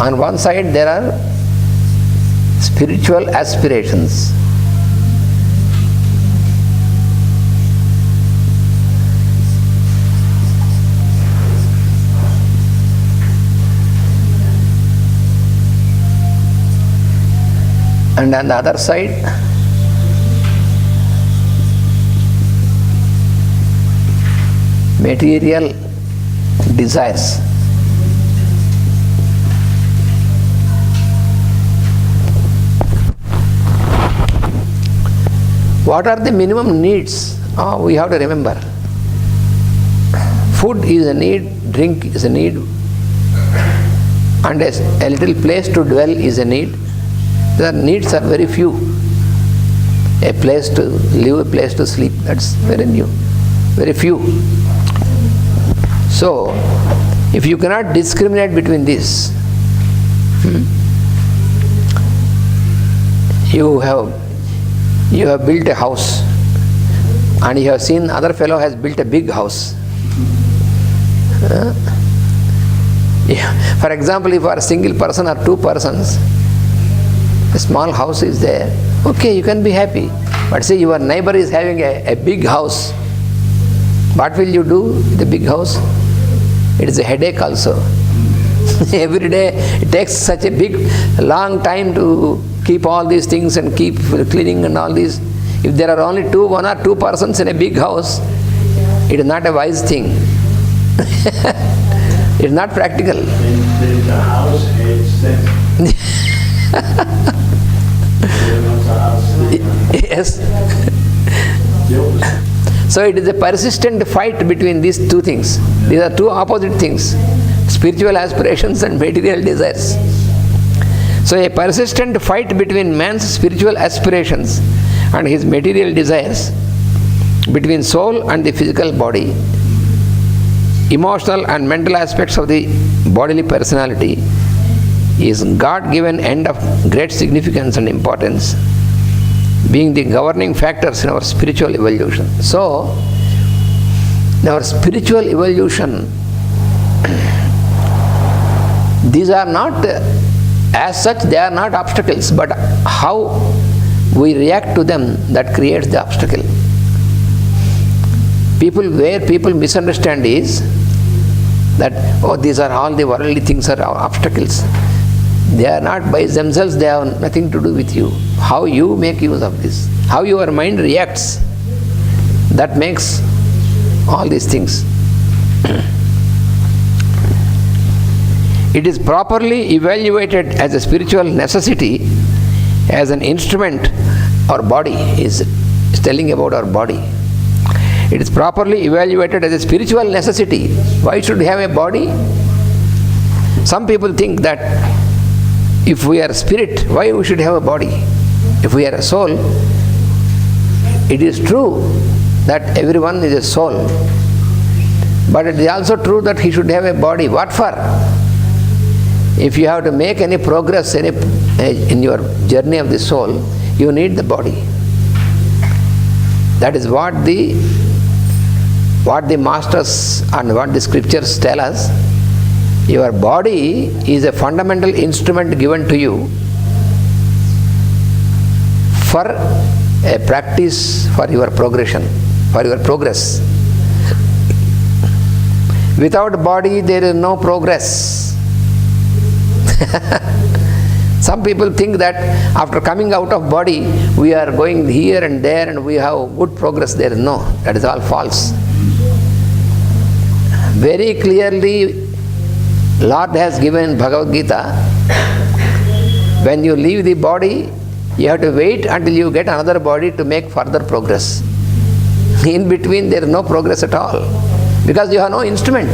On one side there are spiritual aspirations. And on the other side, material desires. What are the minimum needs? We have to remember. Food is a need, drink is a need, and a little place to dwell is a need. The needs are very few. A place to live, a place to sleep, that's very few. So, if you cannot discriminate between this, you have built a house and you have seen other fellow has built a big house. For example, if you are a single person or two persons, a small house is there, okay, you can be happy. But say your neighbor is having a big house, what will you do with the big house? It is a headache also. Every day it takes such a long time to keep all these things and keep cleaning and all this. If there are only one or two persons in a big house, it is not a wise thing. It is not practical. The house hates them. Yes. So it is a persistent fight between these two things. These are two opposite things, spiritual aspirations and material desires. So a persistent fight between man's spiritual aspirations and his material desires, between soul and the physical body, emotional and mental aspects of the bodily personality, is God-given end of great significance and importance, being the governing factors in our spiritual evolution. So, in our spiritual evolution, these are not, as such, they are not obstacles, but how we react to them that creates the obstacle. Where people misunderstand is that, oh, these are all the worldly things are obstacles. They are not by themselves, they have nothing to do with you. How you make use of this, how your mind reacts, that makes all these things. It is properly evaluated as a spiritual necessity, as an instrument. Our body is telling about our body. It is properly evaluated as a spiritual necessity. Why should we have a body? Some people think that if we are a spirit, why we should have a body? If we are a soul, it is true that everyone is a soul. But it is also true that he should have a body. What for? If you have to make any progress in your journey of the soul, you need the body. That is what the masters and what the scriptures tell us. Your body is a fundamental instrument given to you for a practice for your progression, for your progress. Without body, there is no progress. Some people think that after coming out of body, we are going here and there and we have good progress. There is no. That is all false. Very clearly, Lord has given in Bhagavad Gita, when you leave the body, you have to wait until you get another body to make further progress. In between, there is no progress at all, because you have no instrument.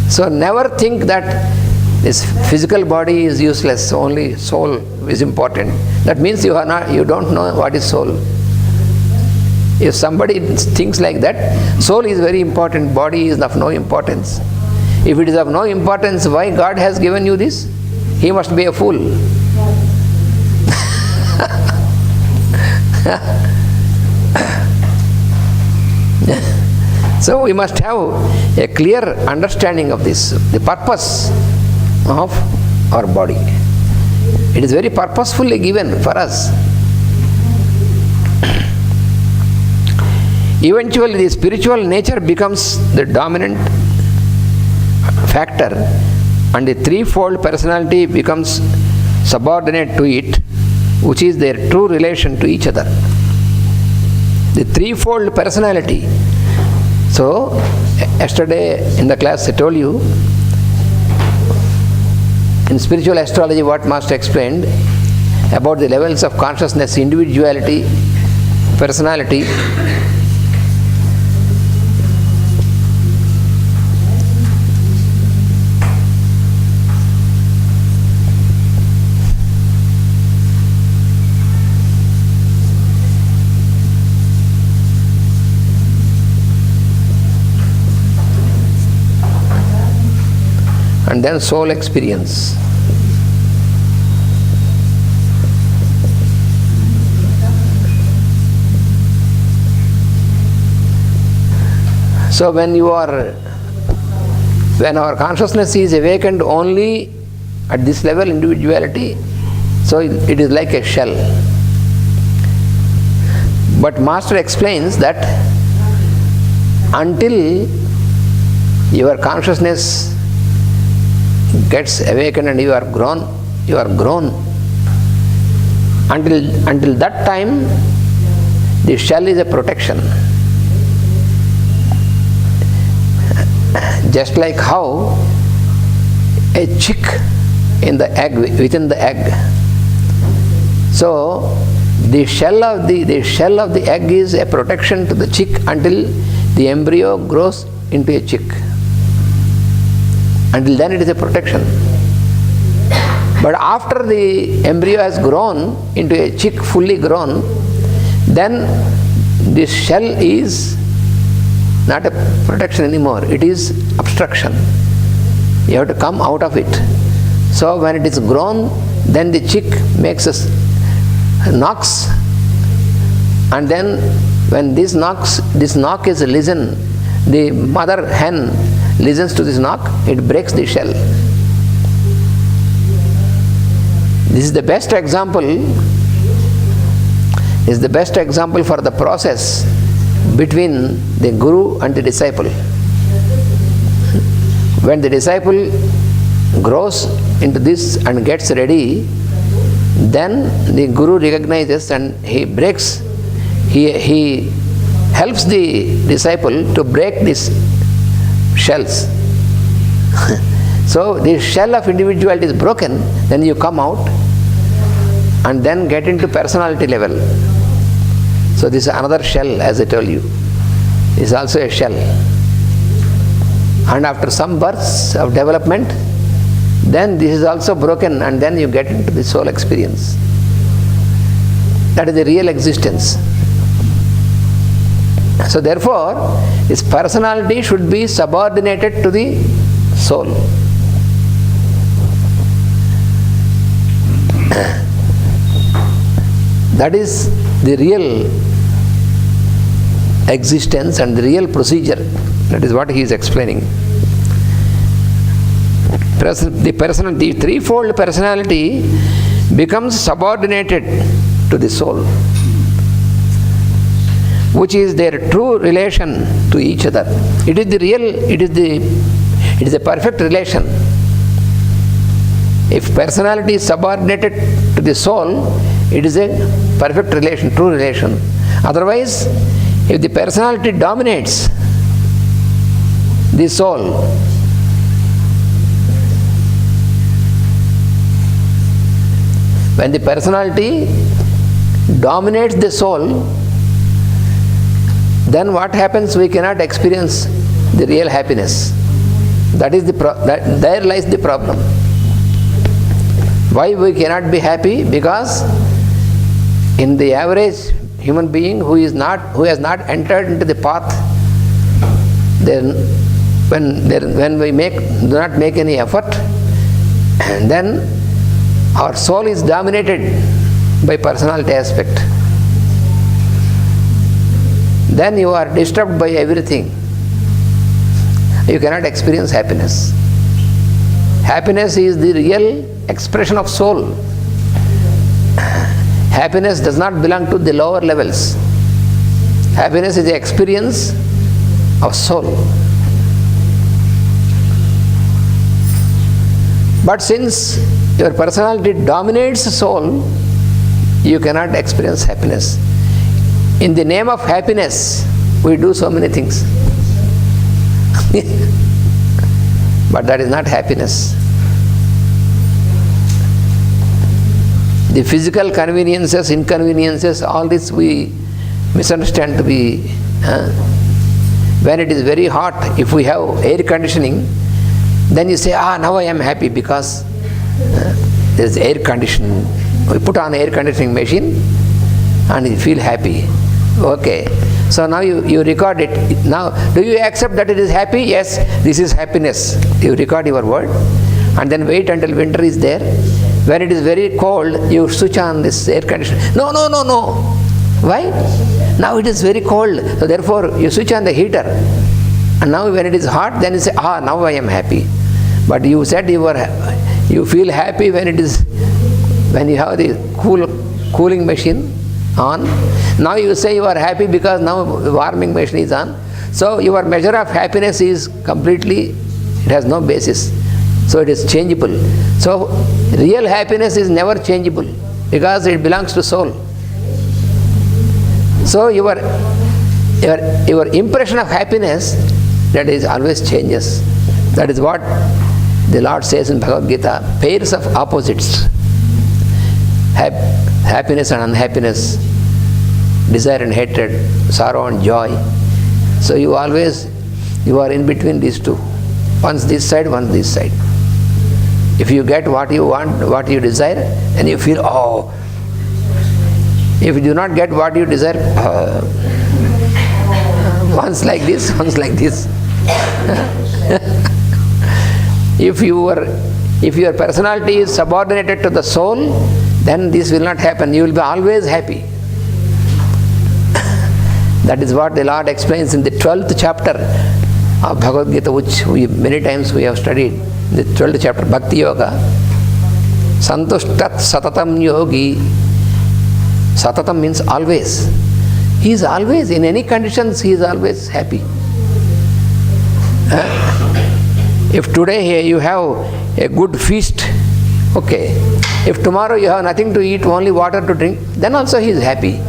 So never think that this physical body is useless, only soul is important. That means you don't know what is soul. If somebody thinks like that, soul is very important, body is of no importance. If it is of no importance, why God has given you this? He must be a fool. So we must have a clear understanding of this, the purpose of our body. It is very purposefully given for us. Eventually the spiritual nature becomes the dominant factor and the threefold personality becomes subordinate to it, which is their true relation to each other. The threefold personality. So, yesterday in the class I told you, in spiritual astrology what Master explained about the levels of consciousness, individuality, personality, and then soul experience. So when our consciousness is awakened only at this level, individuality, so it is like a shell. But Master explains that until your consciousness gets awakened and you are grown. Until that time, the shell is a protection. Just like how a chick in the egg, within the egg. So the shell of the egg is a protection to the chick until the embryo grows into a chick. Until then it is a protection. But after the embryo has grown into a chick, fully grown, then this shell is not a protection anymore. It is obstruction. You have to come out of it. So when it is grown, then the chick knocks, and then when this knock is listened, the mother hen listens to this knock, it breaks the shell. This is the best example for the process between the guru and the disciple. When the disciple grows into this and gets ready, then the guru recognizes and he helps the disciple to break these shells. So the shell of individuality is broken, then you come out and then get into personality level. So this is another shell, as I told you. This is also a shell. And after some births of development, then this is also broken and then you get into the soul experience. That is the real existence. So therefore, this personality should be subordinated to the soul. That is the real existence and the real procedure. That is what he is explaining. The threefold personality becomes subordinated to the soul, which is their true relation to each other. It is a perfect relation. If personality is subordinated to the soul, it is a perfect relation, true relation. Otherwise, if the personality dominates the soul, when the personality dominates the soul, then what happens? We cannot experience the real happiness. There lies the problem. Why we cannot be happy? Because in the average human being who has not entered into the path, then when we do not make any effort, and then our soul is dominated by personality aspect. Then you are disturbed by everything. you cannot experience happiness. Happiness is the real expression of soul. Happiness does not belong to the lower levels. Happiness is the experience of soul. But since your personality dominates soul, you cannot experience happiness. In the name of happiness, we do so many things. But that is not happiness. The physical conveniences, inconveniences, all this we misunderstand to be. When it is very hot, if we have air conditioning, then you say, now I am happy because there is air conditioning. We put on air conditioning machine and you feel happy. Okay. So now you record it. Now, do you accept that it is happy? Yes, this is happiness. You record your word and then wait until winter is there. When it is very cold, you switch on this air conditioner. No. Why? Now it is very cold. So therefore, you switch on the heater. And now when it is hot, then you say, now I am happy. But you said you feel happy when you have the cooling machine on. Now you say you are happy because now warming machine is on. So your measure of happiness is completely, it has no basis. So it is changeable. So real happiness is never changeable because it belongs to soul. So your impression of happiness, that is always changes. That is what the Lord says in Bhagavad Gita, pairs of opposites. Happiness and unhappiness, desire and hatred, sorrow and joy. So you are in between these two. Once this side, once this side. If you get what you want, what you desire, then you feel, If you do not get what you desire, once like this, once like this. If your personality is subordinated to the soul, then this will not happen. You will be always happy. That is what the Lord explains in the 12th chapter of Bhagavad Gita, which many times we have studied. The 12th chapter, Bhakti Yoga. Santushtat satatam yogi. Satatam means always. He is always, in any conditions, he is always happy. If today you have a good feast, okay. If tomorrow you have nothing to eat, only water to drink, then also he is happy.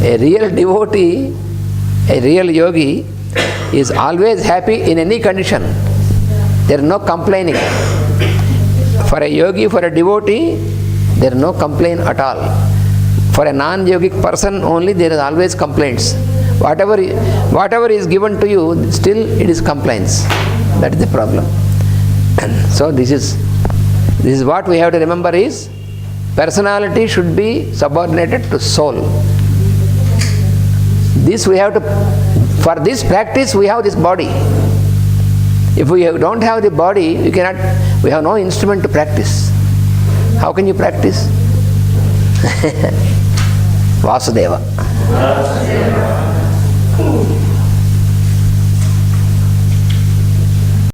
A real devotee, a real yogi is always happy in any condition. There is no complaining. For a yogi, for a devotee, there is no complaint at all. For a non-yogic person only, there is always complaints. Whatever is given to you, still it is complaints. That is the problem. And so this is what we have to remember is, personality should be subordinated to soul. This we have to, for this practice we have this body. If we don't have the body, we have no instrument to practice. How can you practice? Vasudeva.